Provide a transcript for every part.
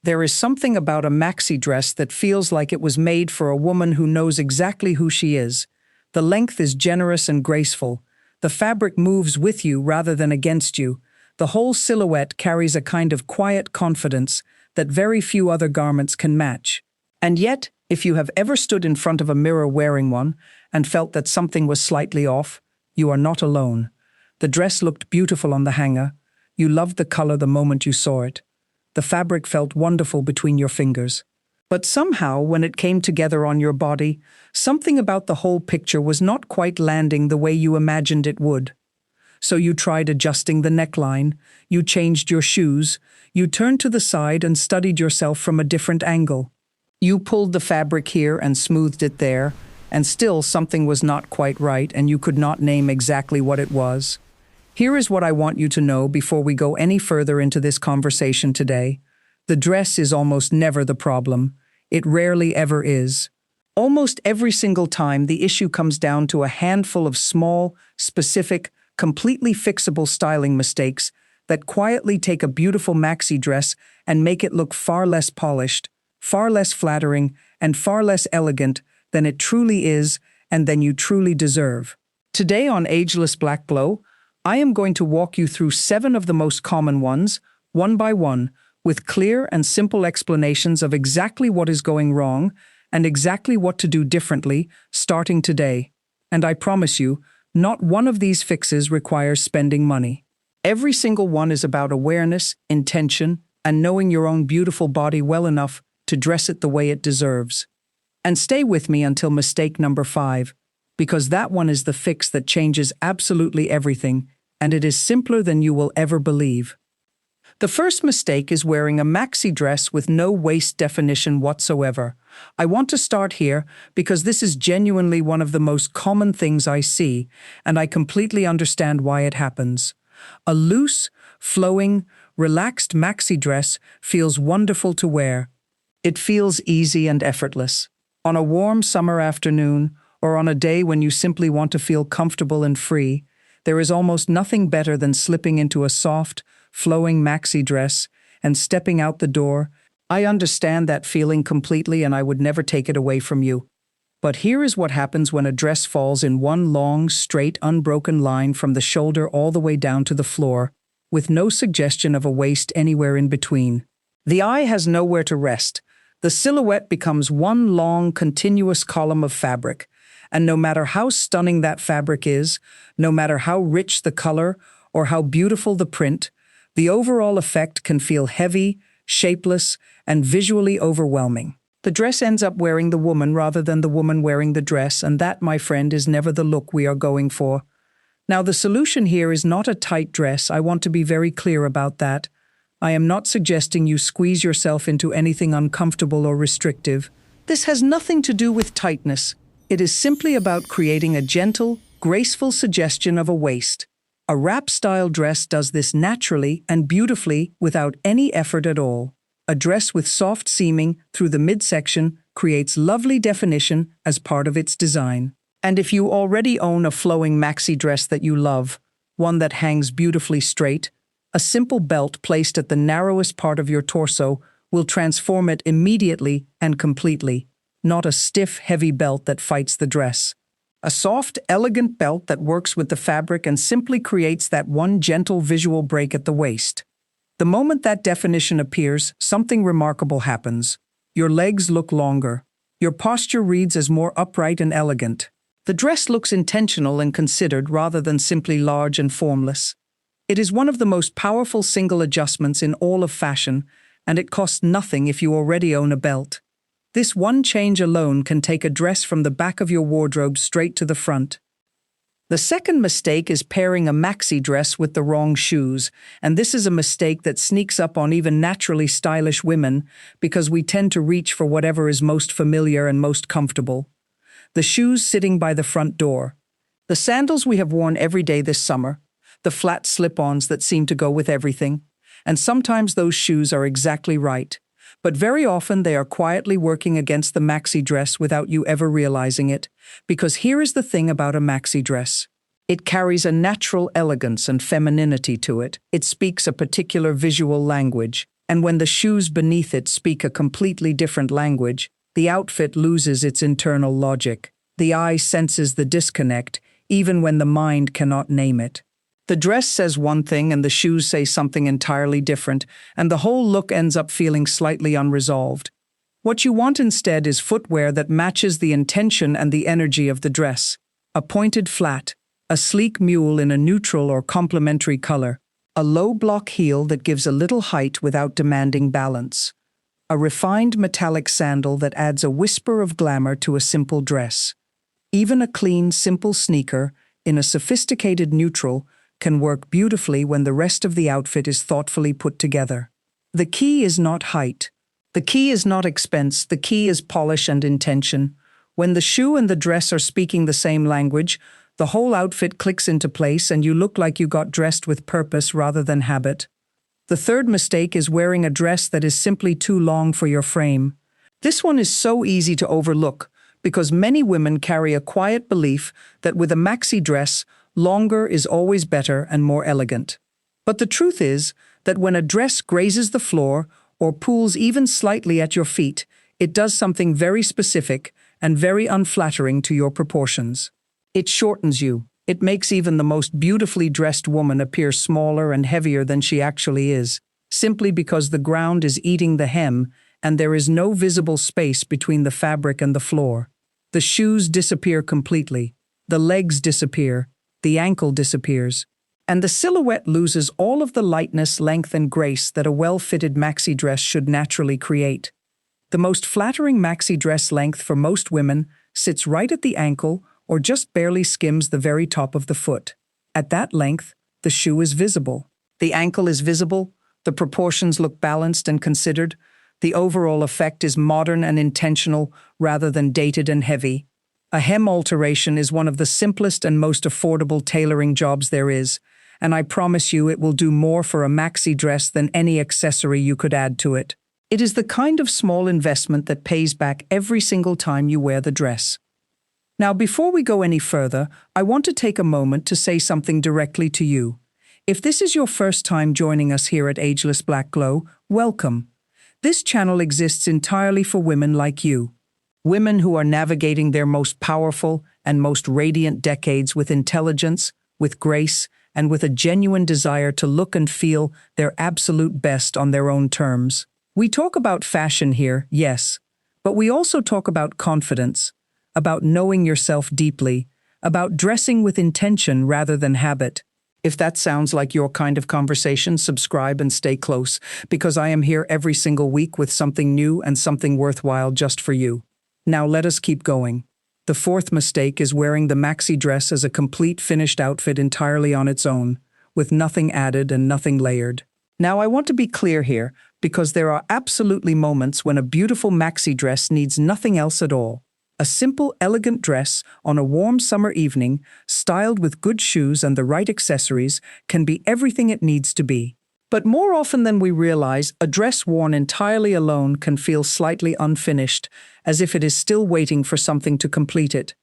There is something about a maxi dress that feels like it was made for a woman who knows exactly who she is. The length is generous and graceful. The fabric moves with you rather than against you. The whole silhouette carries a kind of quiet confidence that very few other garments can match. And yet, if you have ever stood in front of a mirror wearing one and felt that something was slightly off, you are not alone. The dress looked beautiful on the hanger. You loved the color the moment you saw it. The fabric felt wonderful between your fingers. But somehow, when it came together on your body, something about the whole picture was not quite landing the way you imagined it would. So you tried adjusting the neckline, you changed your shoes, you turned to the side and studied yourself from a different angle. You pulled the fabric here and smoothed it there, and still something was not quite right and you could not name exactly what it was. Here is what I want you to know before we go any further into this conversation today. The dress is almost never the problem. It rarely ever is. Almost every single time, the issue comes down to a handful of small, specific, completely fixable styling mistakes that quietly take a beautiful maxi dress and make it look far less polished, far less flattering, and far less elegant than it truly is and than you truly deserve. Today on Ageless Black Glow, I am going to walk you through 7 of the most common ones, one by one, with clear and simple explanations of exactly what is going wrong and exactly what to do differently starting today. And I promise you, not one of these fixes requires spending money. Every single one is about awareness, intention, and knowing your own beautiful body well enough to dress it the way it deserves. And stay with me until mistake number 5, because that one is the fix that changes absolutely everything, and it is simpler than you will ever believe. The first mistake is wearing a maxi dress with no waist definition whatsoever. I want to start here because this is genuinely one of the most common things I see, and I completely understand why it happens. A loose, flowing, relaxed maxi dress feels wonderful to wear. It feels easy and effortless. On a warm summer afternoon, or on a day when you simply want to feel comfortable and free, there is almost nothing better than slipping into a soft, flowing maxi dress and stepping out the door. I understand that feeling completely and I would never take it away from you. But here is what happens when a dress falls in one long, straight, unbroken line from the shoulder all the way down to the floor, with no suggestion of a waist anywhere in between. The eye has nowhere to rest. The silhouette becomes one long, continuous column of fabric. And no matter how stunning that fabric is, no matter how rich the color or how beautiful the print, the overall effect can feel heavy, shapeless, and visually overwhelming. The dress ends up wearing the woman rather than the woman wearing the dress, and that, my friend, is never the look we are going for. Now, the solution here is not a tight dress. I want to be very clear about that. I am not suggesting you squeeze yourself into anything uncomfortable or restrictive. This has nothing to do with tightness. It is simply about creating a gentle, graceful suggestion of a waist. A wrap-style dress does this naturally and beautifully without any effort at all. A dress with soft seaming through the midsection creates lovely definition as part of its design. And if you already own a flowing maxi dress that you love, one that hangs beautifully straight, a simple belt placed at the narrowest part of your torso will transform it immediately and completely. Not a stiff, heavy belt that fights the dress. A soft, elegant belt that works with the fabric and simply creates that one gentle visual break at the waist. The moment that definition appears, something remarkable happens. Your legs look longer. Your posture reads as more upright and elegant. The dress looks intentional and considered rather than simply large and formless. It is one of the most powerful single adjustments in all of fashion, and it costs nothing if you already own a belt. This one change alone can take a dress from the back of your wardrobe straight to the front. The second mistake is pairing a maxi dress with the wrong shoes, and this is a mistake that sneaks up on even naturally stylish women because we tend to reach for whatever is most familiar and most comfortable. The shoes sitting by the front door. The sandals we have worn every day this summer, the flat slip-ons that seem to go with everything, and sometimes those shoes are exactly right. But very often they are quietly working against the maxi dress without you ever realizing it, because here is the thing about a maxi dress. It carries a natural elegance and femininity to it. It speaks a particular visual language. And when the shoes beneath it speak a completely different language, the outfit loses its internal logic. The eye senses the disconnect, even when the mind cannot name it. The dress says one thing and the shoes say something entirely different, and the whole look ends up feeling slightly unresolved. What you want instead is footwear that matches the intention and the energy of the dress. A pointed flat, a sleek mule in a neutral or complementary color, a low block heel that gives a little height without demanding balance, a refined metallic sandal that adds a whisper of glamour to a simple dress. Even a clean, simple sneaker, in a sophisticated neutral, can work beautifully when the rest of the outfit is thoughtfully put together. The key is not height. The key is not expense. The key is polish and intention. When the shoe and the dress are speaking the same language, the whole outfit clicks into place and you look like you got dressed with purpose rather than habit. The third mistake is wearing a dress that is simply too long for your frame. This one is so easy to overlook because many women carry a quiet belief that with a maxi dress, longer is always better and more elegant. But the truth is that when a dress grazes the floor or pulls even slightly at your feet, it does something very specific and very unflattering to your proportions. It shortens you. It makes even the most beautifully dressed woman appear smaller and heavier than she actually is, simply because the ground is eating the hem and there is no visible space between the fabric and the floor. The shoes disappear completely. The legs disappear. The ankle disappears. And the silhouette loses all of the lightness, length, and grace that a well-fitted maxi dress should naturally create. The most flattering maxi dress length for most women sits right at the ankle or just barely skims the very top of the foot. At that length, the shoe is visible. The ankle is visible. The proportions look balanced and considered. The overall effect is modern and intentional rather than dated and heavy. A hem alteration is one of the simplest and most affordable tailoring jobs there is, and I promise you it will do more for a maxi dress than any accessory you could add to it. It is the kind of small investment that pays back every single time you wear the dress. Now, before we go any further, I want to take a moment to say something directly to you. If this is your first time joining us here at Ageless Black Glow, welcome. This channel exists entirely for women like you. Women who are navigating their most powerful and most radiant decades with intelligence, with grace, and with a genuine desire to look and feel their absolute best on their own terms. We talk about fashion here, yes, but we also talk about confidence, about knowing yourself deeply, about dressing with intention rather than habit. If that sounds like your kind of conversation, subscribe and stay close, because I am here every single week with something new and something worthwhile just for you. Now let us keep going. The fourth mistake is wearing the maxi dress as a complete finished outfit entirely on its own, with nothing added and nothing layered. Now I want to be clear here, because there are absolutely moments when a beautiful maxi dress needs nothing else at all. A simple, elegant dress on a warm summer evening, styled with good shoes and the right accessories, can be everything it needs to be. But more often than we realize, a dress worn entirely alone can feel slightly unfinished, as if it is still waiting for something to complete it.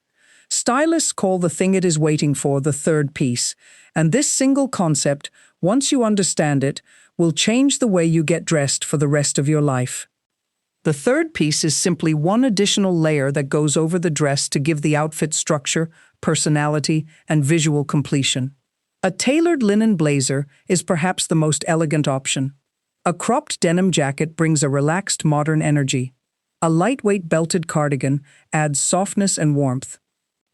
Stylists call the thing it is waiting for the third piece, and this single concept, once you understand it, will change the way you get dressed for the rest of your life. The third piece is simply one additional layer that goes over the dress to give the outfit structure, personality, and visual completion. A tailored linen blazer is perhaps the most elegant option. A cropped denim jacket brings a relaxed modern energy. A lightweight belted cardigan adds softness and warmth.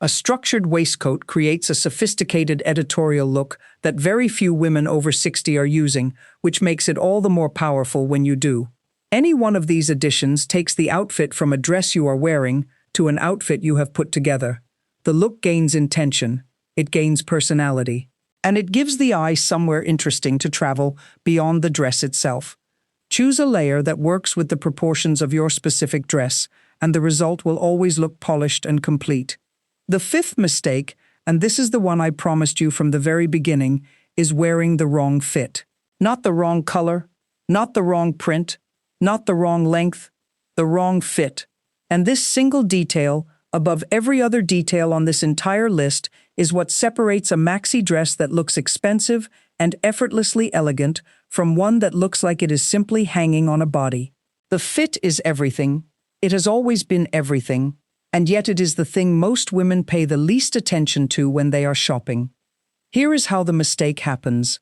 A structured waistcoat creates a sophisticated editorial look that very few women over 60 are using, which makes it all the more powerful when you do. Any one of these additions takes the outfit from a dress you are wearing to an outfit you have put together. The look gains intention, it gains personality, and it gives the eye somewhere interesting to travel beyond the dress itself. Choose a layer that works with the proportions of your specific dress, and the result will always look polished and complete. The fifth mistake, and this is the one I promised you from the very beginning, is wearing the wrong fit. Not the wrong color, not the wrong print, not the wrong length, the wrong fit. And this single detail, above every other detail on this entire list, is what separates a maxi dress that looks expensive and effortlessly elegant from one that looks like it is simply hanging on a body. The fit is everything. It has always been everything, and yet it is the thing most women pay the least attention to when they are shopping. Here is how the mistake happens.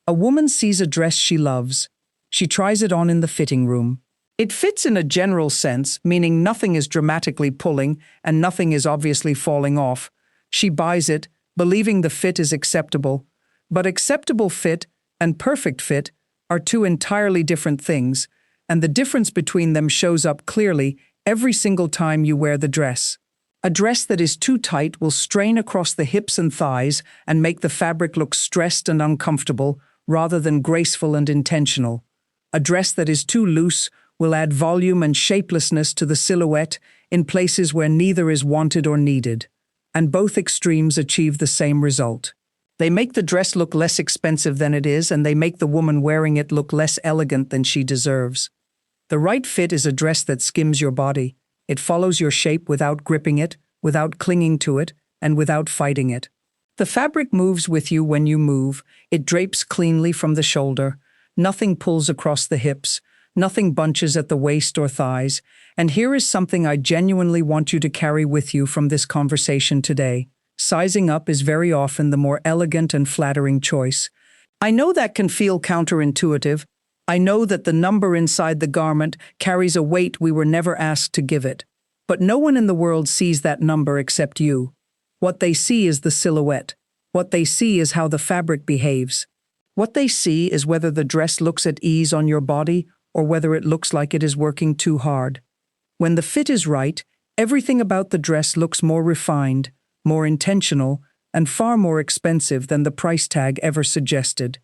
A woman sees a dress she loves. She tries it on in the fitting room. It fits in a general sense, meaning nothing is dramatically pulling and nothing is obviously falling off. She buys it, believing the fit is acceptable. But acceptable fit and perfect fit are two entirely different things, and the difference between them shows up clearly every single time you wear the dress. A dress that is too tight will strain across the hips and thighs and make the fabric look stressed and uncomfortable rather than graceful and intentional. A dress that is too loose will add volume and shapelessness to the silhouette in places where neither is wanted or needed. And both extremes achieve the same result. They make the dress look less expensive than it is, and they make the woman wearing it look less elegant than she deserves. The right fit is a dress that skims your body. It follows your shape without gripping it, without clinging to it, and without fighting it. The fabric moves with you when you move. It drapes cleanly from the shoulder. Nothing pulls across the hips. Nothing bunches at the waist or thighs. And here is something I genuinely want you to carry with you from this conversation today. Sizing up is very often the more elegant and flattering choice. I know that can feel counterintuitive. I know that the number inside the garment carries a weight we were never asked to give it. But no one in the world sees that number except you. What they see is the silhouette. What they see is how the fabric behaves. What they see is whether the dress looks at ease on your body or whether it looks like it is working too hard. When the fit is right, everything about the dress looks more refined, more intentional, and far more expensive than the price tag ever suggested.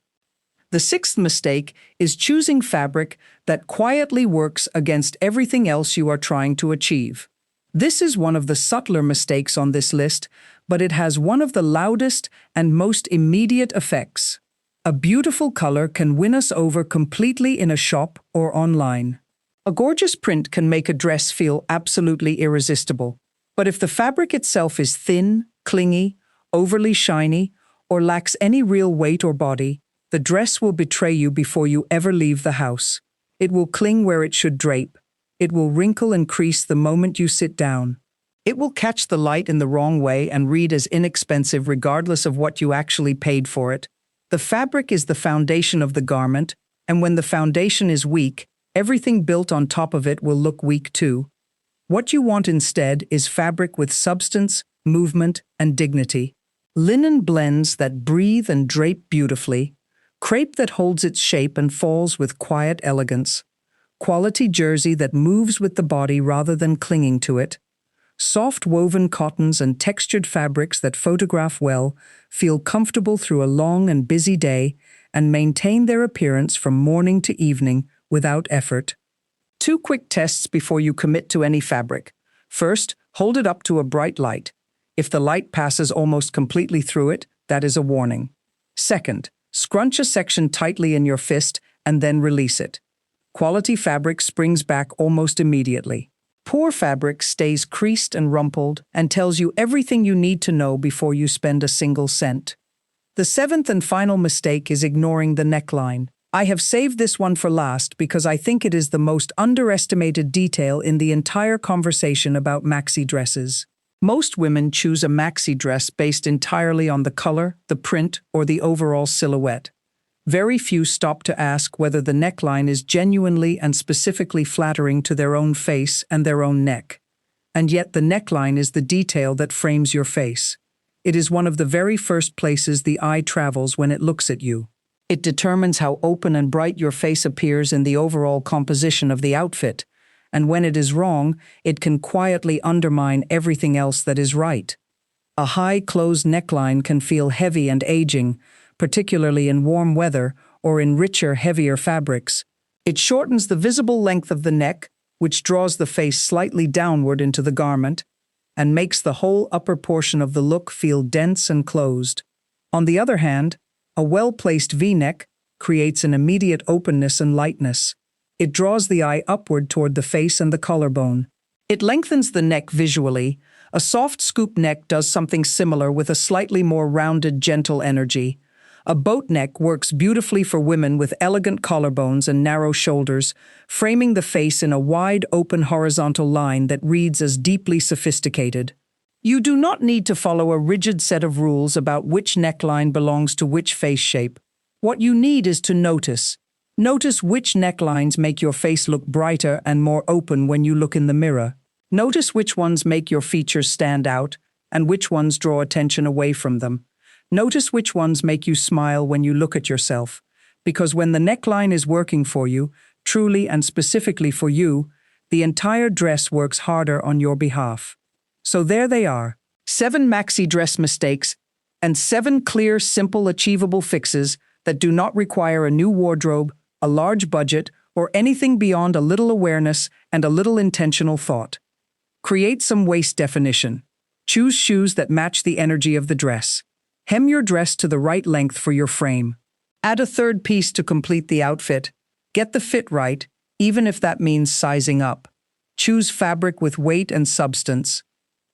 The sixth mistake is choosing fabric that quietly works against everything else you are trying to achieve. This is one of the subtler mistakes on this list, but it has one of the loudest and most immediate effects. A beautiful color can win us over completely in a shop or online. A gorgeous print can make a dress feel absolutely irresistible. But if the fabric itself is thin, clingy, overly shiny, or lacks any real weight or body, the dress will betray you before you ever leave the house. It will cling where it should drape. It will wrinkle and crease the moment you sit down. It will catch the light in the wrong way and read as inexpensive regardless of what you actually paid for it. The fabric is the foundation of the garment, and when the foundation is weak, everything built on top of it will look weak too. What you want instead is fabric with substance, movement, and dignity. Linen blends that breathe and drape beautifully. Crepe that holds its shape and falls with quiet elegance. Quality jersey that moves with the body rather than clinging to it. Soft woven cottons and textured fabrics that photograph well, feel comfortable through a long and busy day, and maintain their appearance from morning to evening without effort. 2 quick tests before you commit to any fabric. First, hold it up to a bright light. If the light passes almost completely through it, that is a warning. Second, scrunch a section tightly in your fist and then release it. Quality fabric springs back almost immediately. Poor fabric stays creased and rumpled and tells you everything you need to know before you spend a single cent. The 7th and final mistake is ignoring the neckline. I have saved this one for last because I think it is the most underestimated detail in the entire conversation about maxi dresses. Most women choose a maxi dress based entirely on the color, the print, or the overall silhouette. Very few stop to ask whether the neckline is genuinely and specifically flattering to their own face and their own neck. And yet the neckline is the detail that frames your face. It is one of the very first places the eye travels when it looks at you. It determines how open and bright your face appears in the overall composition of the outfit. And when it is wrong, it can quietly undermine everything else that is right. A high closed neckline can feel heavy and aging, particularly in warm weather or in richer, heavier fabrics. It shortens the visible length of the neck, which draws the face slightly downward into the garment, and makes the whole upper portion of the look feel dense and closed. On the other hand, a well-placed V-neck creates an immediate openness and lightness. It draws the eye upward toward the face and the collarbone. It lengthens the neck visually. A soft scoop neck does something similar with a slightly more rounded, gentle energy. A boat neck works beautifully for women with elegant collarbones and narrow shoulders, framing the face in a wide, open horizontal line that reads as deeply sophisticated. You do not need to follow a rigid set of rules about which neckline belongs to which face shape. What you need is to notice. Notice which necklines make your face look brighter and more open when you look in the mirror. Notice which ones make your features stand out and which ones draw attention away from them. Notice which ones make you smile when you look at yourself, because when the neckline is working for you, truly and specifically for you, the entire dress works harder on your behalf. So there they are, 7 maxi dress mistakes and 7 clear, simple, achievable fixes that do not require a new wardrobe, a large budget, or anything beyond a little awareness and a little intentional thought. Create some waist definition. Choose shoes that match the energy of the dress. Hem your dress to the right length for your frame. Add a third piece to complete the outfit. Get the fit right, even if that means sizing up. Choose fabric with weight and substance.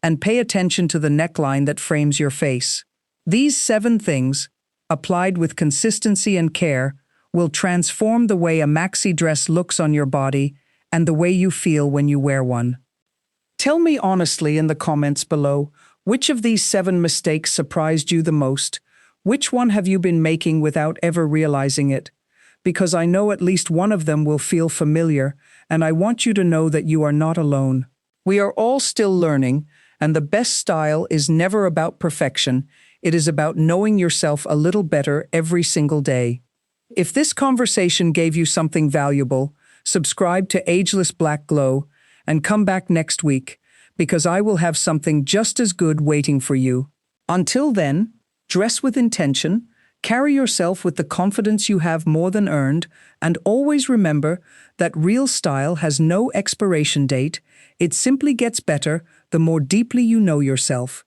And pay attention to the neckline that frames your face. These 7 things, applied with consistency and care, will transform the way a maxi dress looks on your body and the way you feel when you wear one. Tell me honestly in the comments below, which of these 7 mistakes surprised you the most? Which one have you been making without ever realizing it? Because I know at least one of them will feel familiar, and I want you to know that you are not alone. We are all still learning, and the best style is never about perfection. It is about knowing yourself a little better every single day. If this conversation gave you something valuable, subscribe to Ageless Black Glow and come back next week, because I will have something just as good waiting for you. Until then, dress with intention, carry yourself with the confidence you have more than earned, and always remember that real style has no expiration date. It simply gets better the more deeply you know yourself.